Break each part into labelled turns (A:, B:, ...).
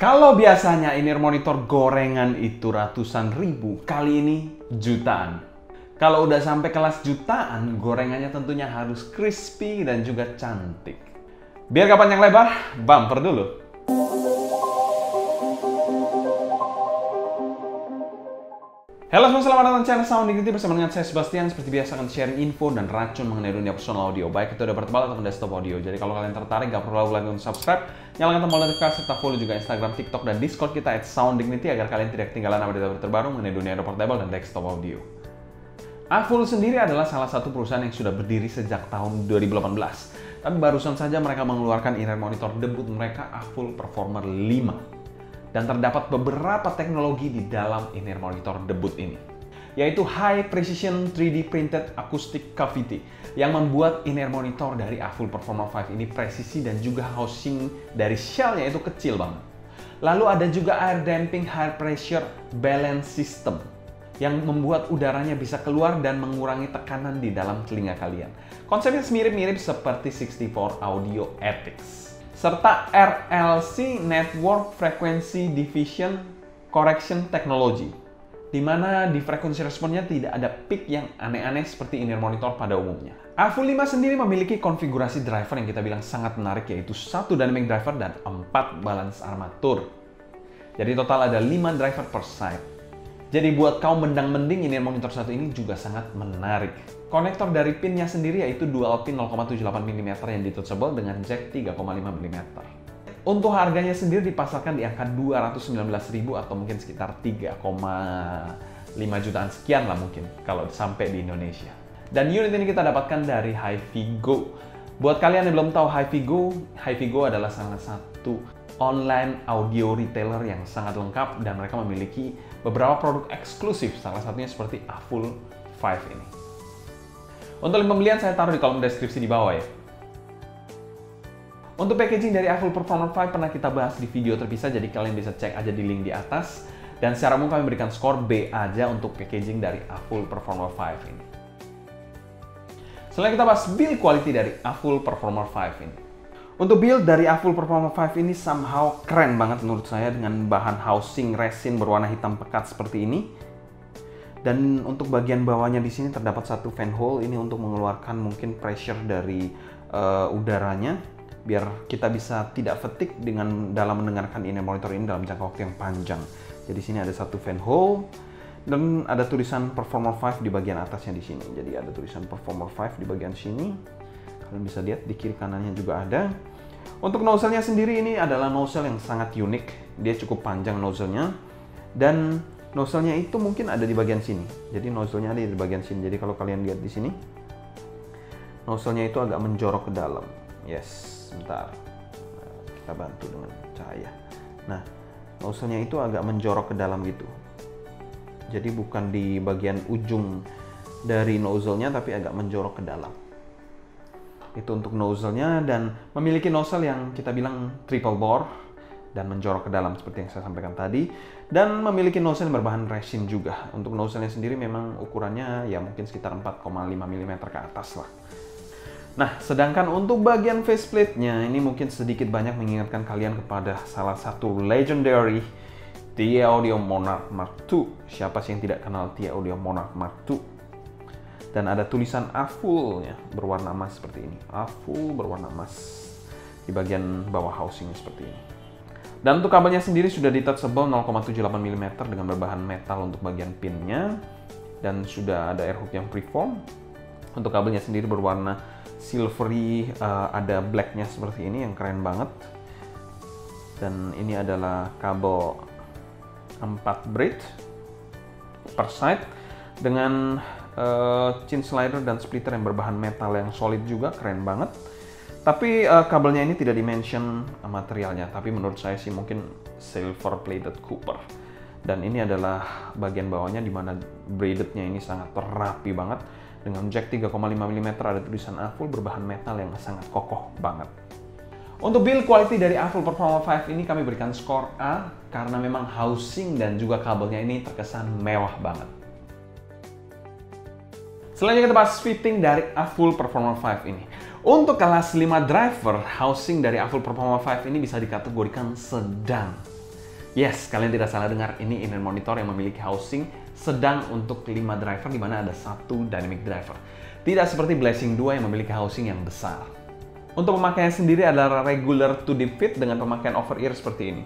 A: Kalau biasanya in-ear monitor gorengan itu ratusan ribu, kali ini jutaan. Kalau udah sampai kelas jutaan, gorengannya tentunya harus crispy dan juga cantik. Biar gak panjang lebar, bumper dulu. Halo semua, selamat datang di channel Soundignity bersama dengan saya Sebastian. Seperti biasa akan sharing info dan racun mengenai dunia personal audio, baik itu ada portable ataupun desktop audio. Jadi kalau kalian tertarik, gak perlu lagi untuk subscribe, nyalakan tombol notifikasi, serta follow juga Instagram, TikTok, dan Discord kita @Soundignity agar kalian tidak ketinggalan update terbaru mengenai dunia portable dan desktop audio. Afful sendiri adalah salah satu perusahaan yang sudah berdiri sejak tahun 2018. Tapi barusan saja mereka mengeluarkan in-ear monitor debut mereka, Afful Performer 5. Dan terdapat beberapa teknologi di dalam in-ear monitor debut ini, yaitu High Precision 3D Printed Acoustic Cavity yang membuat in-ear monitor dari Afful Performer 5 ini presisi dan juga housing dari shell-nya itu kecil banget. Lalu ada juga Air Damping High Pressure Balance System yang membuat udaranya bisa keluar dan mengurangi tekanan di dalam telinga kalian. Konsepnya mirip-mirip seperti 64 Audio Ethics. Serta RLC Network Frequency Division Correction Technology, di mana di frekuensi responnya tidak ada peak yang aneh-aneh seperti in-ear monitor pada umumnya. Afful 5 sendiri memiliki konfigurasi driver yang kita bilang sangat menarik, yaitu 1 dynamic driver dan 4 balance armatur. Jadi total ada 5 driver per side. Jadi buat kaum mendang-mending, in-ear monitor satu ini juga sangat menarik. Konektor dari pinnya sendiri yaitu dual pin 0,78 mm yang detachable dengan jack 3,5 mm. Untuk harganya sendiri dipasarkan di angka 219.000 atau mungkin sekitar 3,5 jutaan sekian lah mungkin kalau sampai di Indonesia. Dan unit ini kita dapatkan dari HiFiGo. Buat kalian yang belum tahu HiFiGo adalah salah satu online audio retailer yang sangat lengkap dan mereka memiliki beberapa produk eksklusif, salah satunya seperti Afful 5 ini. Untuk link pembelian saya taruh di kolom deskripsi di bawah ya. Untuk packaging dari Afful Performer 5 pernah kita bahas di video terpisah, jadi kalian bisa cek aja di link di atas. Dan secara umum kami berikan skor B aja untuk packaging dari Afful Performer 5 ini. Selanjutnya kita bahas build quality dari Afful Performer 5 ini. Untuk build dari Afful Performer 5 ini somehow keren banget menurut saya dengan bahan housing resin berwarna hitam pekat seperti ini. Dan untuk bagian bawahnya di sini terdapat satu fan hole ini untuk mengeluarkan mungkin pressure dari udaranya biar kita bisa tidak fatigue dengan dalam mendengarkan in-ear monitor ini dalam jangka waktu yang panjang. Jadi sini ada satu fan hole dan ada tulisan Performer 5 di bagian atasnya di sini. Jadi ada tulisan Performer 5 di bagian sini. Kalian bisa lihat di kiri kanannya juga ada. Untuk nozzle-nya sendiri ini adalah nozzle yang sangat unik. Dia cukup panjang nozzle-nya dan nozzle-nya itu mungkin ada di bagian sini. Jadi nozzle-nya ada di bagian sini. Jadi kalau kalian lihat di sini, nozzle-nya itu agak menjorok ke dalam. Yes, sebentar. Kita bantu dengan cahaya. Nah, nozzle-nya itu agak menjorok ke dalam gitu. Jadi bukan di bagian ujung dari nozzle-nya, tapi agak menjorok ke dalam. Itu untuk nozzle-nya dan memiliki nozzle yang kita bilang triple bore dan menjorok ke dalam seperti yang saya sampaikan tadi, dan memiliki nozzle yang berbahan resin juga. Untuk nozzle-nya sendiri memang ukurannya ya mungkin sekitar 4,5 mm ke atas lah. Nah, sedangkan untuk bagian faceplate-nya ini mungkin sedikit banyak mengingatkan kalian kepada salah satu legendary TI Audio Monarch Mark II. Siapa sih yang tidak kenal TI Audio Monarch Mark II? Dan ada tulisan Afful-nya berwarna emas seperti ini. Afful berwarna emas di bagian bawah housing seperti ini. Dan untuk kabelnya sendiri sudah detachable 0,78 mm dengan berbahan metal untuk bagian pinnya. Dan sudah ada air hook yang preform. Untuk kabelnya sendiri berwarna silvery, ada blacknya seperti ini yang keren banget. Dan ini adalah kabel 4 braid per side dengan chin slider dan splitter yang berbahan metal yang solid juga, keren banget. Tapi kabelnya ini tidak dimention materialnya, tapi menurut saya sih mungkin silver plated copper. Dan ini adalah bagian bawahnya di mana braidednya ini sangat rapi banget. Dengan jack 3,5 mm ada tulisan Afful berbahan metal yang sangat kokoh banget. Untuk build quality dari Afful Performer 5 ini kami berikan skor A karena memang housing dan juga kabelnya ini terkesan mewah banget. Selanjutnya kita bahas fitting dari Afful Performer 5 ini. Untuk kelas 5 driver, housing dari Afful Performer 5 ini bisa dikategorikan sedang. Yes, kalian tidak salah dengar, ini inner monitor yang memiliki housing sedang untuk 5 driver di mana ada 1 dynamic driver. Tidak seperti Blessing 2 yang memiliki housing yang besar. Untuk pemakaiannya sendiri adalah regular to deep fit dengan pemakaian over ear seperti ini.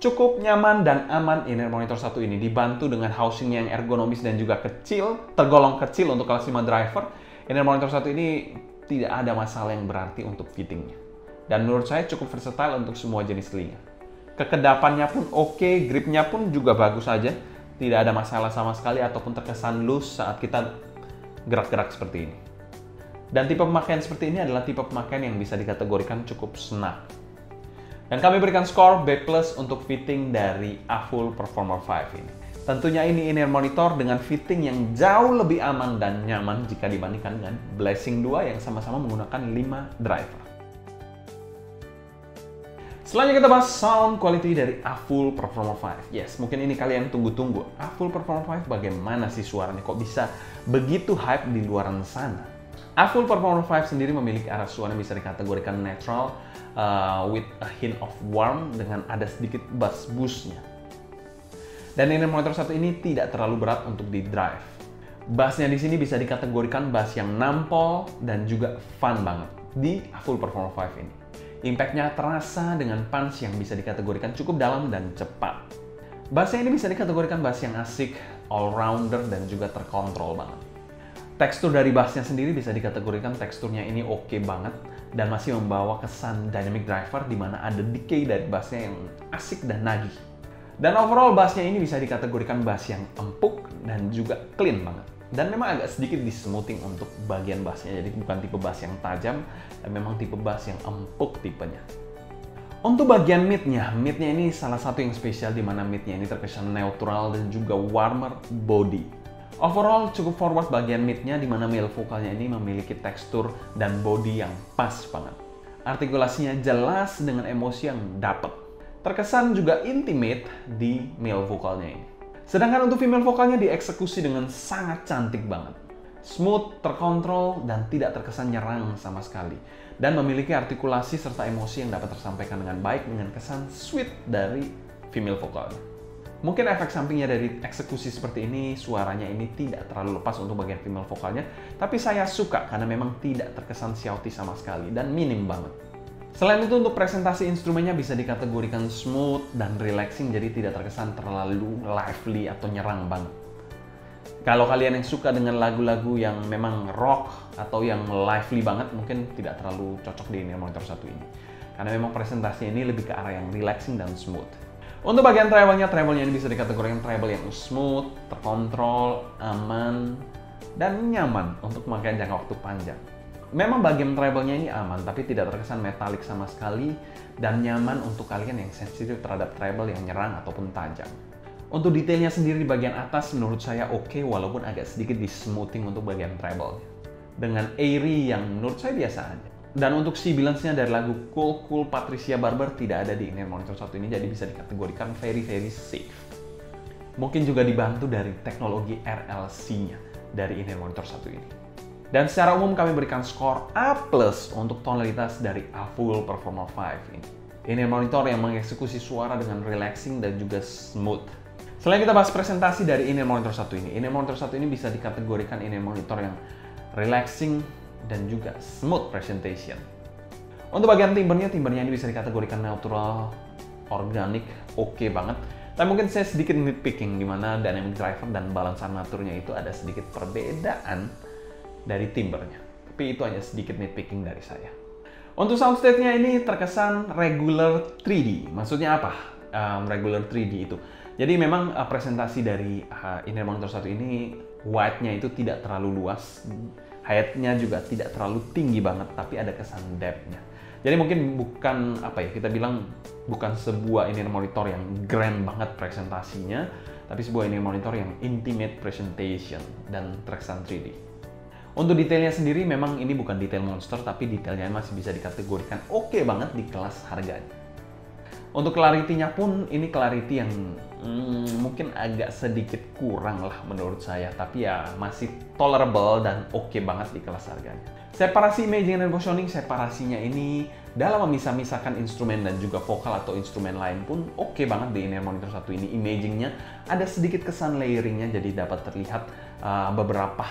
A: Cukup nyaman dan aman inner monitor satu ini, dibantu dengan housing yang ergonomis dan juga kecil, tergolong kecil untuk kelas 5 driver. Inner monitor satu ini tidak ada masalah yang berarti untuk fittingnya. Dan menurut saya cukup versatile untuk semua jenis telinga. Kekedapannya pun oke, gripnya pun juga bagus aja. Tidak ada masalah sama sekali ataupun terkesan loose saat kita gerak-gerak seperti ini. Dan tipe pemakaian seperti ini adalah tipe pemakaian yang bisa dikategorikan cukup snug. Dan kami berikan skor B+ untuk fitting dari AFUL Performer 5 ini. Tentunya ini inner monitor dengan fitting yang jauh lebih aman dan nyaman jika dibandingkan dengan Blessing 2 yang sama-sama menggunakan 5 driver. Selanjutnya kita bahas sound quality dari AFUL Performer 5. Yes, mungkin ini kalian tunggu-tunggu. AFUL Performer 5 bagaimana sih suaranya? Kok bisa begitu hype di luaran sana? AFUL Performer 5 sendiri memiliki arah suara yang bisa dikategorikan natural with a hint of warm dengan ada sedikit bass boost-nya. Dan inner monitor satu ini tidak terlalu berat untuk di drive. Bassnya di sini bisa dikategorikan bass yang nampol dan juga fun banget di AFUL Performer 5 ini. Impact-nya terasa dengan punch yang bisa dikategorikan cukup dalam dan cepat. Bassnya ini bisa dikategorikan bass yang asik, all-rounder dan juga terkontrol banget. Tekstur dari bassnya sendiri bisa dikategorikan teksturnya ini oke banget dan masih membawa kesan dynamic driver di mana ada decay dari bassnya yang asik dan nagih. Dan overall bassnya ini bisa dikategorikan bass yang empuk dan juga clean banget. Dan memang agak sedikit di-smoothing untuk bagian bassnya, jadi bukan tipe bass yang tajam dan memang tipe bass yang empuk tipenya. Untuk bagian mid-nya ini salah satu yang spesial di mana mid-nya ini terkesan neutral dan juga warmer body. Overall cukup forward bagian mid-nya di mana male vokalnya ini memiliki tekstur dan body yang pas banget. Artikulasinya jelas dengan emosi yang dapet. Terkesan juga intimate di male vokalnya ini. Sedangkan untuk female vokalnya dieksekusi dengan sangat cantik banget. Smooth, terkontrol, dan tidak terkesan nyerang sama sekali. Dan memiliki artikulasi serta emosi yang dapat tersampaikan dengan baik dengan kesan sweet dari female vokalnya. Mungkin efek sampingnya dari eksekusi seperti ini, suaranya ini tidak terlalu lepas untuk bagian female vokalnya, tapi saya suka karena memang tidak terkesan shouty sama sekali dan minim banget. Selain itu untuk presentasi instrumennya bisa dikategorikan smooth dan relaxing, jadi tidak terkesan terlalu lively atau nyerang banget. Kalau kalian yang suka dengan lagu-lagu yang memang rock atau yang lively banget, mungkin tidak terlalu cocok di inner monitor satu ini. Karena memang presentasinya ini lebih ke arah yang relaxing dan smooth. Untuk bagian treble-nya ini bisa dikategorikan treble yang smooth, terkontrol, aman, dan nyaman untuk pemakaian jangka waktu panjang. Memang bagian treble-nya ini aman, tapi tidak terkesan metalik sama sekali, dan nyaman untuk kalian yang sensitif terhadap treble yang nyerang ataupun tajam. Untuk detailnya sendiri di bagian atas menurut saya oke, walaupun agak sedikit di-smoothing untuk bagian treble. Dengan airy yang menurut saya biasa aja. Dan untuk sibilance-nya dari lagu Cool Cool Patricia Barber tidak ada di inner monitor satu ini, jadi bisa dikategorikan very safe. Mungkin juga dibantu dari teknologi RLC-nya dari inner monitor satu ini. Dan secara umum kami berikan skor A+ untuk tonalitas dari AFUL Performer 5 ini. Inner monitor yang mengeksekusi suara dengan relaxing dan juga smooth. Selain kita bahas presentasi dari inner monitor satu ini, inner monitor satu ini bisa dikategorikan inner monitor yang relaxing dan juga smooth presentation. Untuk bagian timbernya ini bisa dikategorikan neutral, organik, oke banget. Tapi mungkin saya sedikit nitpicking di mana dynamic driver dan balance armaturnya itu ada sedikit perbedaan dari timbernya. Tapi itu hanya sedikit nitpicking dari saya. Untuk soundstage-nya ini terkesan regular 3D. Maksudnya apa? Regular 3D itu. Jadi memang presentasi dari inner monitor satu ini width-nya itu tidak terlalu luas. Height-nya juga tidak terlalu tinggi banget, tapi ada kesan depth-nya. Jadi mungkin bukan, kita bilang bukan sebuah inner monitor yang grand banget presentasinya, tapi sebuah inner monitor yang intimate presentation dan terkesan 3D. Untuk detailnya sendiri memang ini bukan detail monster, tapi detailnya masih bisa dikategorikan oke banget di kelas harganya. Untuk clarity-nya pun ini clarity yang mungkin agak sedikit kurang lah menurut saya, tapi ya masih tolerable dan oke banget di kelas harganya. Separasi imaging dan positioning, separasinya ini dalam memisah-misahkan instrumen dan juga vokal atau instrumen lain pun oke banget di in-ear monitor satu ini. Imagingnya ada sedikit kesan layering-nya, jadi dapat terlihat beberapa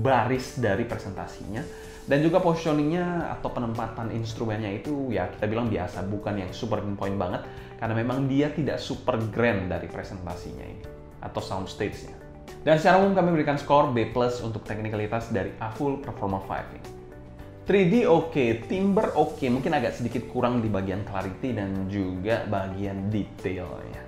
A: baris dari presentasinya. Dan juga positioning-nya atau penempatan instrumennya itu ya kita bilang biasa, bukan yang super pinpoint banget, karena memang dia tidak super grand dari presentasinya ini atau soundstage-nya. Dan secara umum kami berikan skor B+ untuk teknikalitas dari AFUL Performer 5 ini. 3D oke, timbre oke, mungkin agak sedikit kurang di bagian clarity dan juga bagian detailnya.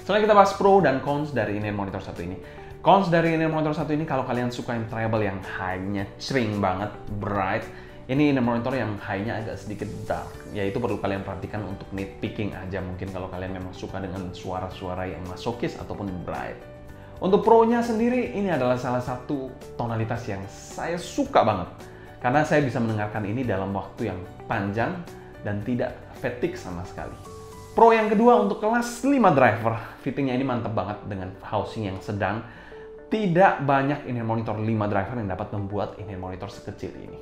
A: Selanjutnya kita bahas pro dan cons dari in-ear monitor satu ini. Cons dari in-ear monitor satu ini, kalau kalian suka yang treble yang high-nya cering banget, bright, ini in-ear monitor yang high-nya agak sedikit dark. Ya itu perlu kalian perhatikan untuk nitpicking aja mungkin kalau kalian memang suka dengan suara-suara yang masokis ataupun bright. Untuk pro-nya sendiri, ini adalah salah satu tonalitas yang saya suka banget. Karena saya bisa mendengarkan ini dalam waktu yang panjang dan tidak fatigue sama sekali. Pro yang kedua untuk kelas 5 driver, fittingnya ini mantap banget dengan housing yang sedang. Tidak banyak in-ear monitor 5 driver yang dapat membuat in-ear monitor sekecil ini.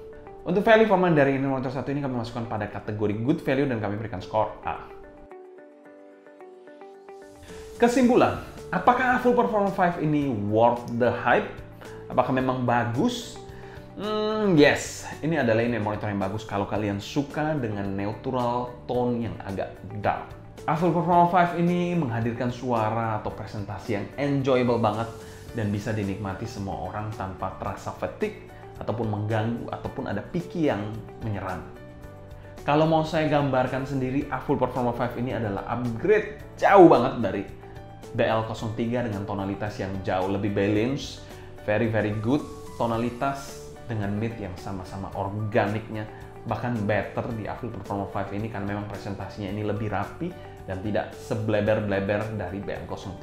A: Untuk value for money dari in-ear monitor satu ini kami masukkan pada kategori good value dan kami berikan skor A. Kesimpulan, apakah AFUL Performer 5 ini worth the hype? Apakah memang bagus? Yes, ini adalah in-ear monitor yang bagus kalau kalian suka dengan neutral tone yang agak dark. AFUL Performer 5 ini menghadirkan suara atau presentasi yang enjoyable banget dan bisa dinikmati semua orang tanpa terasa fatigue ataupun mengganggu ataupun ada picky yang menyerang. Kalau mau saya gambarkan sendiri, AFUL Performer 5 ini adalah upgrade jauh banget dari BL03 dengan tonalitas yang jauh lebih balanced, very good tonalitas dengan mid yang sama-sama organiknya, bahkan better di AFUL Performer 5 ini karena memang presentasinya ini lebih rapi dan tidak sebleber-bleber dari BL03.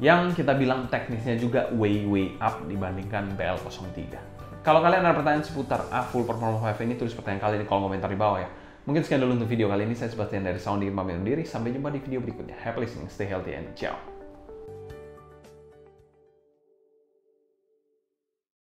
A: Yang kita bilang teknisnya juga way up dibandingkan BL03. Kalau kalian ada pertanyaan seputar AFUL Performer 5 ini, tulis pertanyaan kalian di kolom komentar di bawah ya. Mungkin sekian dulu untuk video kali ini. Saya Sebastian dari Sound pamit undur diri. Sampai jumpa di video berikutnya. Happy listening, stay healthy, and ciao.